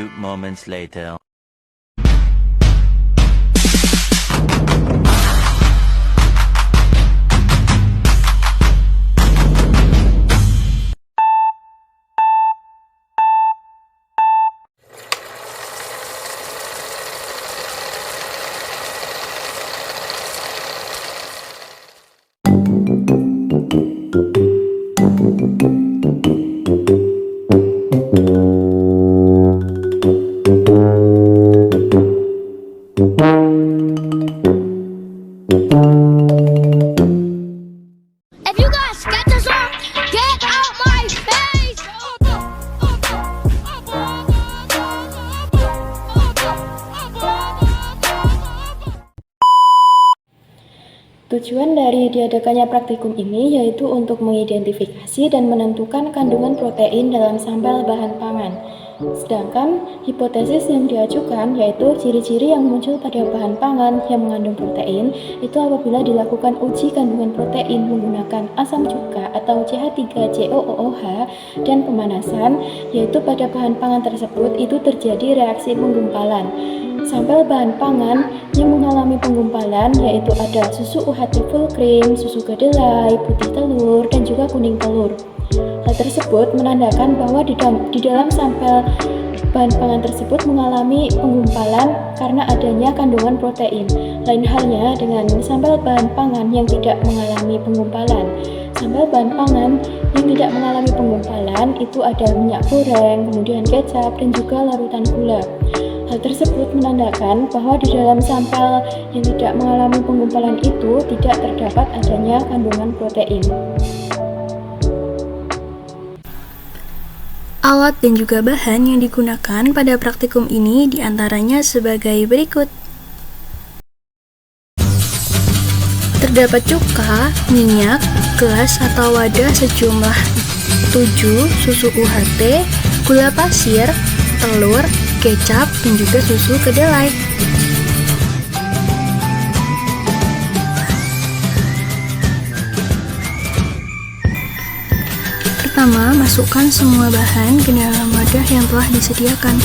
few moments later. If you guys get this song, get out my face! Tujuan dari diadakannya praktikum ini yaitu untuk mengidentifikasi dan menentukan kandungan protein dalam sampel bahan pangan. Sedangkan hipotesis yang diajukan yaitu ciri-ciri yang muncul pada bahan pangan yang mengandung protein itu apabila dilakukan uji kandungan protein menggunakan asam cuka atau CH3COOH dan pemanasan, yaitu pada bahan pangan tersebut itu terjadi reaksi penggumpalan. Sampel bahan pangan yang mengalami penggumpalan yaitu ada susu UHT full cream, susu kedelai, putih telur, dan juga kuning telur. Hal tersebut menandakan bahwa di dalam sampel bahan pangan tersebut mengalami penggumpalan karena adanya kandungan protein. Lain halnya dengan sampel bahan pangan yang tidak mengalami penggumpalan. Sampel bahan pangan yang tidak mengalami penggumpalan itu ada minyak goreng, kemudian kecap, dan juga larutan gula. Hal tersebut menandakan bahwa di dalam sampel yang tidak mengalami penggumpalan itu tidak terdapat adanya kandungan protein. Alat dan juga bahan yang digunakan pada praktikum ini diantaranya sebagai berikut. Terdapat cuka, minyak, gelas atau wadah sejumlah 7, susu UHT, gula pasir, telur, kecap, dan juga susu kedelai. Pertama, masukkan semua bahan ke dalam wadah yang telah disediakan.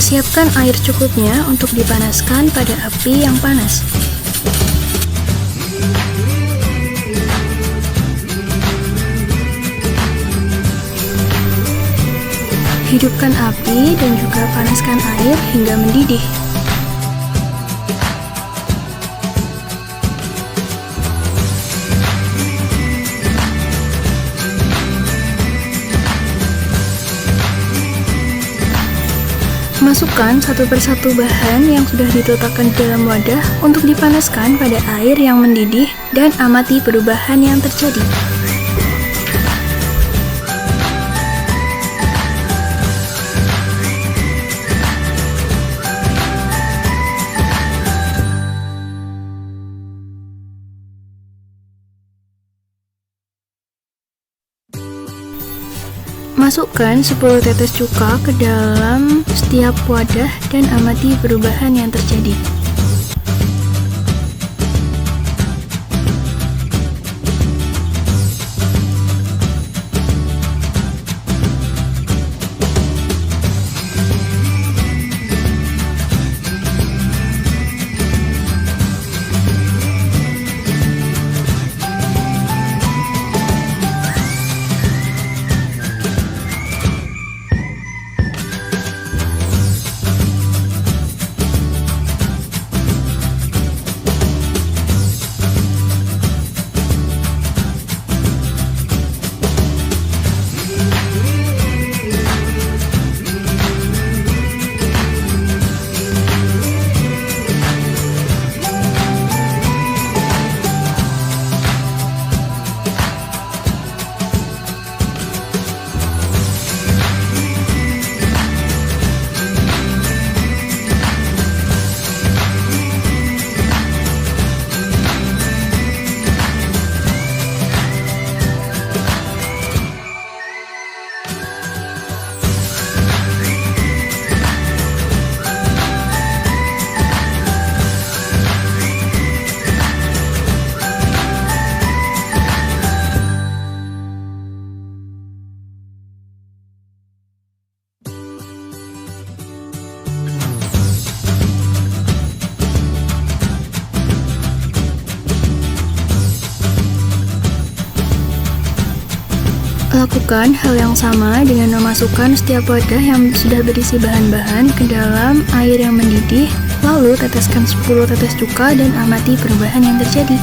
Siapkan air cukupnya untuk dipanaskan pada api yang panas. Hidupkan api dan juga panaskan air hingga mendidih. Masukkan satu persatu bahan yang sudah diletakkan di dalam wadah untuk dipanaskan pada air yang mendidih dan amati perubahan yang terjadi. Masukkan 10 tetes cuka ke dalam setiap wadah dan amati perubahan yang terjadi. Lakukan hal yang sama dengan memasukkan setiap wadah yang sudah berisi bahan-bahan ke dalam air yang mendidih, lalu teteskan 10 tetes cuka dan amati perubahan yang terjadi.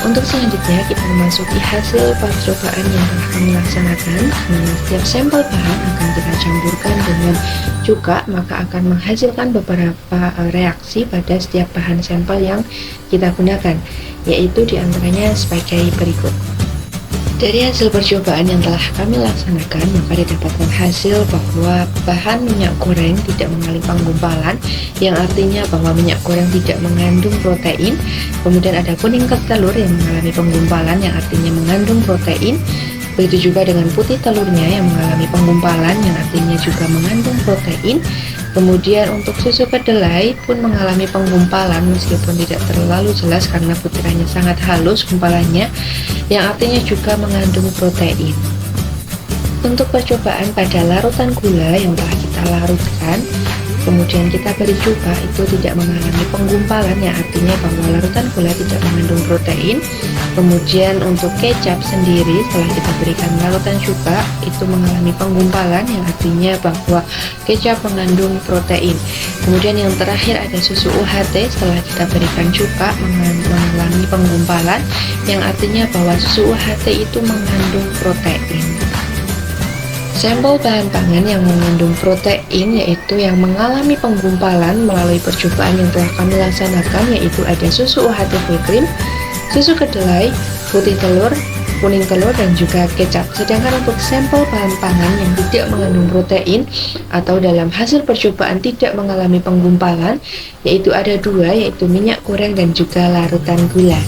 Untuk selanjutnya kita memasuki hasil percobaan yang telah kami laksanakan. Setiap sampel bahan akan kita campurkan dengan cuka, maka akan menghasilkan beberapa reaksi pada setiap bahan sampel yang kita gunakan, yaitu diantaranya sebagai berikut. Dari hasil percobaan yang telah kami laksanakan, maka didapatkan hasil bahwa bahan minyak goreng tidak mengalami penggumpalan, yang artinya bahwa minyak goreng tidak mengandung protein. Kemudian ada kuning telur yang mengalami penggumpalan, yang artinya mengandung protein. Begitu juga dengan putih telurnya yang mengalami penggumpalan, yang artinya juga mengandung protein. Kemudian untuk susu kedelai pun mengalami penggumpalan meskipun tidak terlalu jelas karena butirannya sangat halus gumpalannya, yang artinya juga mengandung protein. Untuk percobaan pada larutan gula yang telah kita larutkan, kemudian kita beri cuka, itu tidak mengalami penggumpalan, yang artinya bahwa larutan gula tidak mengandung protein. Kemudian untuk kecap sendiri setelah kita berikan larutan cuka, itu mengalami penggumpalan, yang artinya bahwa kecap mengandung protein. Kemudian yang terakhir ada susu UHT setelah kita berikan cuka mengalami penggumpalan, yang artinya bahwa susu UHT itu mengandung protein. Sampel bahan pangan yang mengandung protein yaitu yang mengalami penggumpalan melalui percobaan yang telah kami laksanakan, yaitu ada susu UHT full cream, susu kedelai, putih telur, kuning telur, dan juga kecap. Sedangkan untuk sampel bahan pangan yang tidak mengandung protein atau dalam hasil percobaan tidak mengalami penggumpalan, yaitu ada dua, yaitu minyak goreng dan juga larutan gula.